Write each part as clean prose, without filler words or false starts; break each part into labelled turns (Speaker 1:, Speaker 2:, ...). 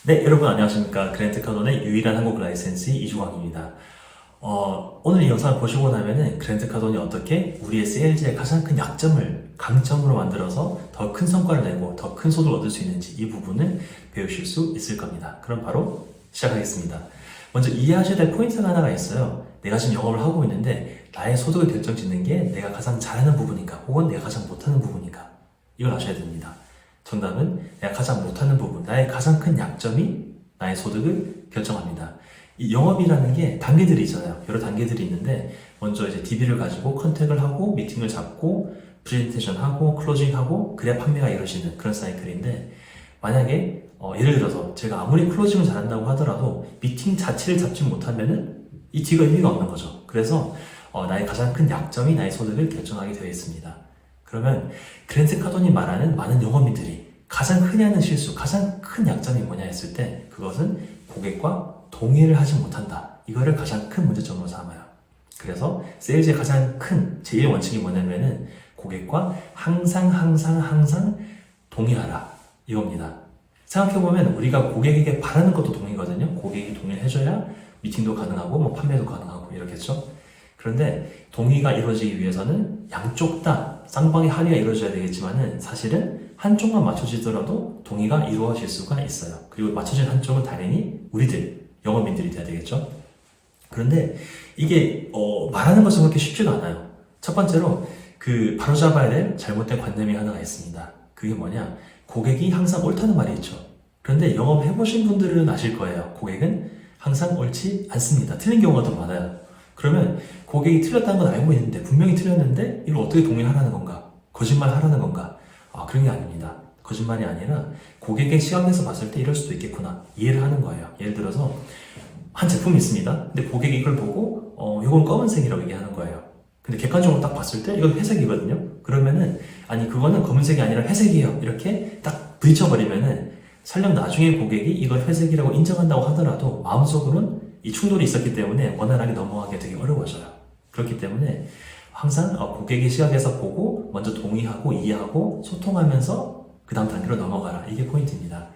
Speaker 1: 네, 여러분 안녕하십니까. 그랜트카돈의 유일한 한국 라이센스 이주광입니다. 오늘 이 영상을 보시고 나면은 그랜트카돈이 어떻게 우리의 세일즈의 가장 큰 약점을 강점으로 만들어서 더 큰 성과를 내고 더 큰 소득을 얻을 수 있는지 이 부분을 배우실 수 있을 겁니다. 그럼 바로 시작하겠습니다. 먼저 이해하셔야 될 포인트가 하나가 있어요. 내가 지금 영업을 하고 있는데 나의 소득을 결정짓는 게 내가 가장 잘하는 부분인가 혹은 내가 가장 못하는 부분인가, 이걸 아셔야 됩니다. 정답은 내가 가장 못하는 부분, 나의 가장 큰 약점이 나의 소득을 결정합니다. 이 영업이라는 게 단계들이 있잖아요. 여러 단계들이 있는데 먼저 이제 DB를 가지고 컨택을 하고 미팅을 잡고 프레젠테이션 하고 클로징 하고 그래야 판매가 이루어지는 그런 사이클인데, 만약에 예를 들어서 제가 아무리 클로징을 잘한다고 하더라도 미팅 자체를 잡지 못하면은 이 뒤가 의미가 없는 거죠. 그래서 나의 가장 큰 약점이 나의 소득을 결정하게 되어 있습니다. 그러면 그랜트 카돈이 말하는 많은 영업인들이 가장 흔히 하는 실수, 가장 큰 약점이 뭐냐 했을 때 그것은 고객과 동의를 하지 못한다. 이거를 가장 큰 문제점으로 삼아요. 그래서 세일즈의 가장 큰 제1원칙이 뭐냐면은 고객과 항상 동의하라, 이겁니다. 생각해보면 우리가 고객에게 바라는 것도 동의거든요. 고객이 동의를 해줘야 미팅도 가능하고 뭐 판매도 가능하고 이렇겠죠. 그런데 동의가 이루어지기 위해서는 양쪽 다 쌍방의 합의가 이루어져야 되겠지만은 사실은 한쪽만 맞춰지더라도 동의가 이루어질 수가 있어요. 그리고 맞춰진 한쪽은 당연히 우리들, 영업인들이 돼야 되겠죠. 그런데 이게 말하는 것은 그렇게 쉽지가 않아요. 첫 번째로 바로잡아야 될 잘못된 관념이 하나가 있습니다. 그게 뭐냐? 고객이 항상 옳다는 말이 있죠. 그런데 영업해보신 분들은 아실 거예요. 고객은 항상 옳지 않습니다. 틀린 경우가 더 많아요. 그러면 고객이 틀렸다는 건 알고 있는데, 분명히 틀렸는데 이걸 어떻게 동의하라는 건가? 거짓말 하라는 건가? 그런 게 아닙니다. 거짓말이 아니라 고객의 시각에서 봤을 때 이럴 수도 있겠구나, 이해를 하는 거예요. 예를 들어서 한 제품이 있습니다. 근데 고객이 이걸 보고 이건 검은색이라고 얘기하는 거예요. 근데 객관적으로 딱 봤을 때 이건 회색이거든요. 그러면은 아니 그거는 검은색이 아니라 회색이에요, 이렇게 딱 부딪혀버리면은 설령 나중에 고객이 이걸 회색이라고 인정한다고 하더라도 마음속으로는 이 충돌이 있었기 때문에 원활하게 넘어가기 되게 어려워져요. 그렇기 때문에 항상 고객의 시각에서 보고 먼저 동의하고 이해하고 소통하면서 그 다음 단계로 넘어가라, 이게 포인트입니다.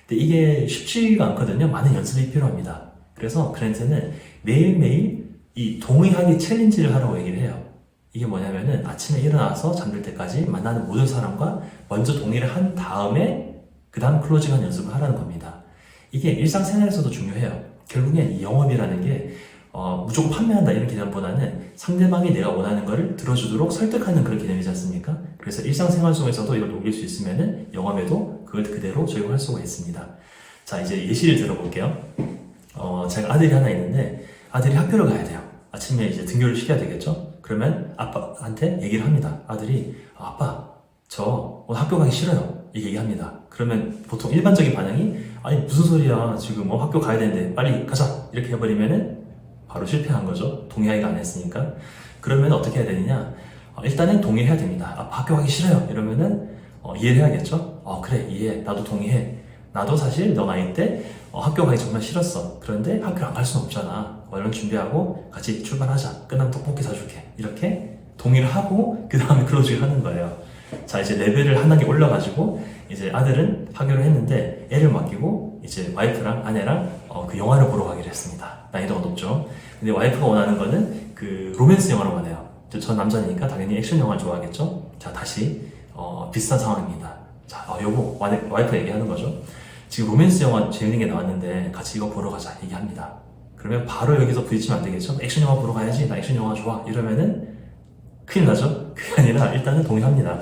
Speaker 1: 근데 이게 쉽지가 않거든요. 많은 연습이 필요합니다. 그래서 그랜트는 매일매일 이 동의하기 챌린지를 하라고 얘기를 해요. 이게 뭐냐면은 아침에 일어나서 잠들 때까지 만나는 모든 사람과 먼저 동의를 한 다음에 그 다음 클로징한 연습을 하라는 겁니다. 이게 일상생활에서도 중요해요. 결국엔 이 영업이라는 게 무조건 판매한다 이런 개념보다는 상대방이 내가 원하는 거를 들어주도록 설득하는 그런 개념이지 않습니까? 그래서 일상생활 속에서도 이걸 녹일 수 있으면은 영업에도 그걸 그대로 적용할 수가 있습니다. 자, 이제 예시를 들어볼게요. 제가 아들이 하나 있는데 아들이 학교를 가야 돼요. 아침에 이제 등교를 시켜야 되겠죠? 그러면 아빠한테 얘기를 합니다. 아들이 아빠, 저 오늘 학교 가기 싫어요, 이 얘기합니다. 그러면 보통 일반적인 반응이 아니 무슨 소리야, 지금 학교 가야 되는데 빨리 가자, 이렇게 해버리면은 바로 실패한 거죠. 동의하기가 안 했으니까. 그러면 어떻게 해야 되느냐? 일단은 동의해야 됩니다. 아빠 학교 가기 싫어요, 이러면은 이해를 해야겠죠. 그래, 이해해, 나도 동의해. 나도 사실 너 나이 때 학교 가기 정말 싫었어. 그런데 학교 안 갈 수는 없잖아. 얼른 준비하고 같이 출발하자. 끝나면 떡볶이 사줄게. 이렇게 동의를 하고 그 다음에 클로징을 하는 거예요. 자, 이제 레벨을 한 단계 올려가지고 이제 아들은 학교를 했는데 애를 맡기고 이제 와이프랑 아내랑 그 영화를 보러 가기로 했습니다. 난이도가 높죠. 근데 와이프가 원하는 거는 로맨스 영화를 원해요. 전 남자니까 당연히 액션 영화를 좋아하겠죠. 자, 다시 비슷한 상황입니다. 자, 여보, 와이프 얘기하는 거죠. 지금 로맨스 영화 재밌는 게 나왔는데 같이 이거 보러 가자, 얘기합니다. 그러면 바로 여기서 부딪히면 안 되겠죠. 액션 영화 보러 가야지, 나 액션 영화 좋아, 이러면은 큰일 나죠. 그게 아니라 일단은 동의합니다.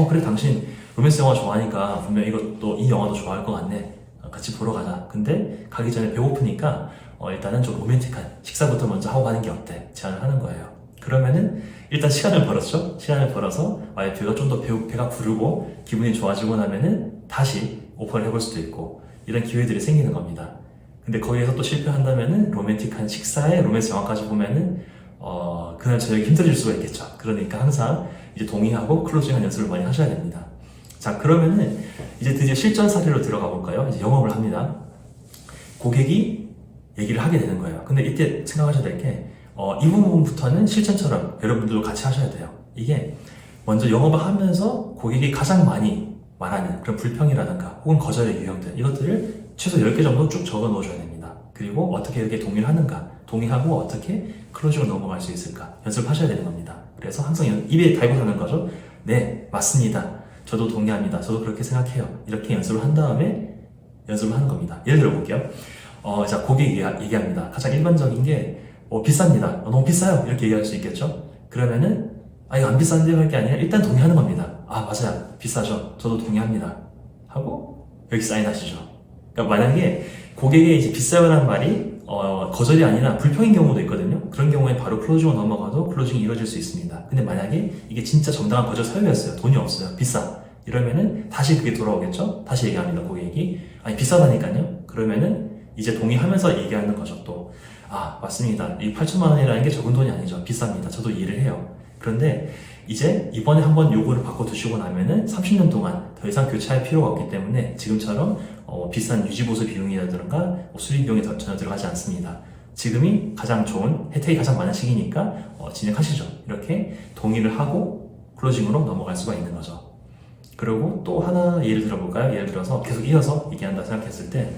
Speaker 1: 그래, 당신 로맨스 영화 좋아하니까 분명 이것도, 이 영화도 좋아할 것 같네, 같이 보러 가자. 근데 가기 전에 배고프니까 일단은 좀 로맨틱한 식사부터 먼저 하고 가는 게 어때, 제안을 하는 거예요. 그러면은 일단 시간을 벌었죠. 시간을 벌어서 와이프가 좀 더 배가 부르고 기분이 좋아지고 나면은 다시 오퍼를 해볼 수도 있고, 이런 기회들이 생기는 겁니다. 근데 거기에서 또 실패한다면은 로맨틱한 식사에 로맨스 영화까지 보면은 그날 저녁에 힘들어질 수가 있겠죠. 그러니까 항상 이제 동의하고 클로징한 연습을 많이 하셔야 됩니다. 자, 그러면은 이제 드디어 실전 사례로 들어가 볼까요? 이제 영업을 합니다. 고객이 얘기를 하게 되는 거예요. 근데 이때 생각하셔야 될 게 이 부분부터는 실전처럼 여러분들도 같이 하셔야 돼요. 이게 먼저 영업을 하면서 고객이 가장 많이 말하는 그런 불평이라든가 혹은 거절의 유형들, 이것들을 최소 10개 정도 쭉 적어 놓으셔야 됩니다. 그리고 어떻게 이렇게 동의를 하는가, 동의하고 어떻게 클로징으로 넘어갈 수 있을까 연습하셔야 되는 겁니다. 그래서 항상 입에 달고 사는 거죠. 네, 맞습니다. 저도 동의합니다. 저도 그렇게 생각해요. 이렇게 연습을 한 다음에 연습을 하는 겁니다. 예를 들어 볼게요. 자, 고객이 얘기합니다. 가장 일반적인 게 비쌉니다. 너무 비싸요. 이렇게 얘기할 수 있겠죠? 그러면은 이거 안 비싼데요 할 게 아니라 일단 동의하는 겁니다. 맞아요. 비싸죠. 저도 동의합니다. 하고 여기 사인하시죠. 그러니까 만약에 고객의 이제 비싸요라는 말이 거절이 아니라 불평인 경우도 있거든요. 그런 경우에 바로 클로징으로 넘어가도 클로징이 이루어질 수 있습니다. 근데 만약에 이게 진짜 정당한 거절 사유였어요. 돈이 없어요. 비싸. 이러면은 다시 그게 돌아오겠죠? 다시 얘기합니다. 고객이. 아니 비싸다니까요? 그러면은 이제 동의하면서 얘기하는 거죠. 또 맞습니다. 이 8천만 원이라는 게 적은 돈이 아니죠. 비쌉니다. 저도 이해를 해요. 그런데 이제 이번에 한번 요거를 바꿔두시고 나면은 30년 동안 더 이상 교체할 필요가 없기 때문에 지금처럼 비싼 유지보수 비용이라든가 수리 비용이 전혀 들어가지 않습니다. 지금이 가장 좋은 혜택이 가장 많은 시기니까 진행하시죠. 이렇게 동의를 하고 클로징으로 넘어갈 수가 있는 거죠. 그리고 또 하나 예를 들어볼까요? 예를 들어서 계속 이어서 얘기한다 생각했을 때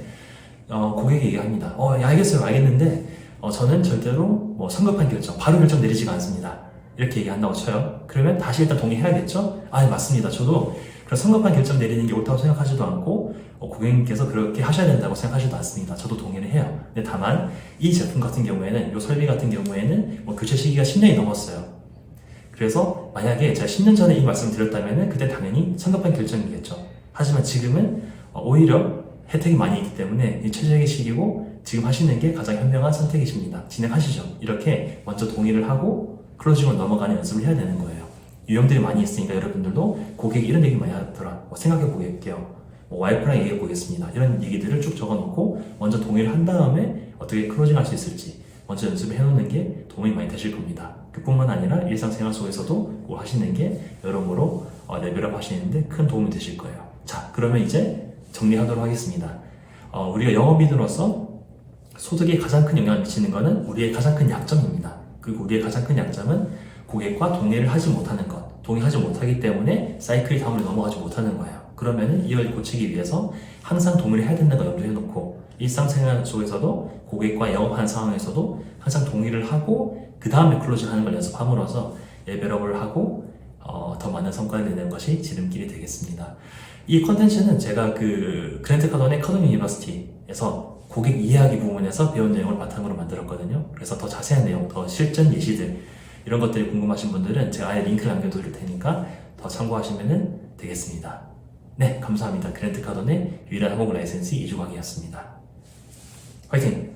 Speaker 1: 고객이 얘기합니다. 알겠어요. 알겠는데 저는 절대로 성급한 결정, 바로 결정 내리지가 않습니다. 이렇게 얘기한다고 쳐요. 그러면 다시 일단 동의해야겠죠? 맞습니다. 저도 그런 성급한 결정 내리는 게 옳다고 생각하지도 않고 고객님께서 그렇게 하셔야 된다고 생각하지도 않습니다. 저도 동의를 해요. 근데 다만 이 제품 같은 경우에는, 이 설비 같은 경우에는 교체 시기가 10년이 넘었어요. 그래서 만약에 제가 10년 전에 이 말씀을 드렸다면 그때 당연히 성급한 결정이겠죠. 하지만 지금은 오히려 혜택이 많이 있기 때문에 이 최적의 시기고 지금 하시는 게 가장 현명한 선택이십니다. 진행하시죠. 이렇게 먼저 동의를 하고 클로징으로 넘어가는 연습을 해야 되는 거예요. 유형들이 많이 있으니까 여러분들도 고객이 이런 얘기 많이 하더라. 생각해 보게요. 와이프랑 얘기해 보겠습니다. 이런 얘기들을 쭉 적어 놓고 먼저 동의를 한 다음에 어떻게 클로징 할 수 있을지 먼저 연습을 해 놓는 게 도움이 많이 되실 겁니다. 그뿐만 아니라 일상생활 속에서도 뭘 하시는 게 여러모로 레벨업 하시는데 큰 도움이 되실 거예요. 자, 그러면 이제 정리하도록 하겠습니다. 우리가 영업인으로서 소득에 가장 큰 영향을 미치는 것은 우리의 가장 큰 약점입니다. 그리고 우리의 가장 큰 약점은 고객과 동의를 하지 못하는 것, 동의하지 못하기 때문에 사이클이 다음으로 넘어가지 못하는 거예요. 그러면은 이걸 고치기 위해서 항상 동의를 해야 된다는 걸 염두에 놓고 일상생활 속에서도 고객과 영업하는 상황에서도 항상 동의를 하고 그 다음에 클로징 하는 걸 연습함으로써 레벨업을 하고 더 많은 성과를 내는 것이 지름길이 되겠습니다. 이 컨텐츠는 제가 그랜트 카돈의 카돈 유니버시티에서 고객 이해하기 부분에서 배운 내용을 바탕으로 만들었거든요. 그래서 더 자세한 내용, 더 실전 예시들 이런 것들이 궁금하신 분들은 제가 아예 링크를 남겨둘 테니까 더 참고하시면 되겠습니다. 네, 감사합니다. 그랜트 카돈의 유일한 항공 라이센스 이주광이었습니다. 화이팅!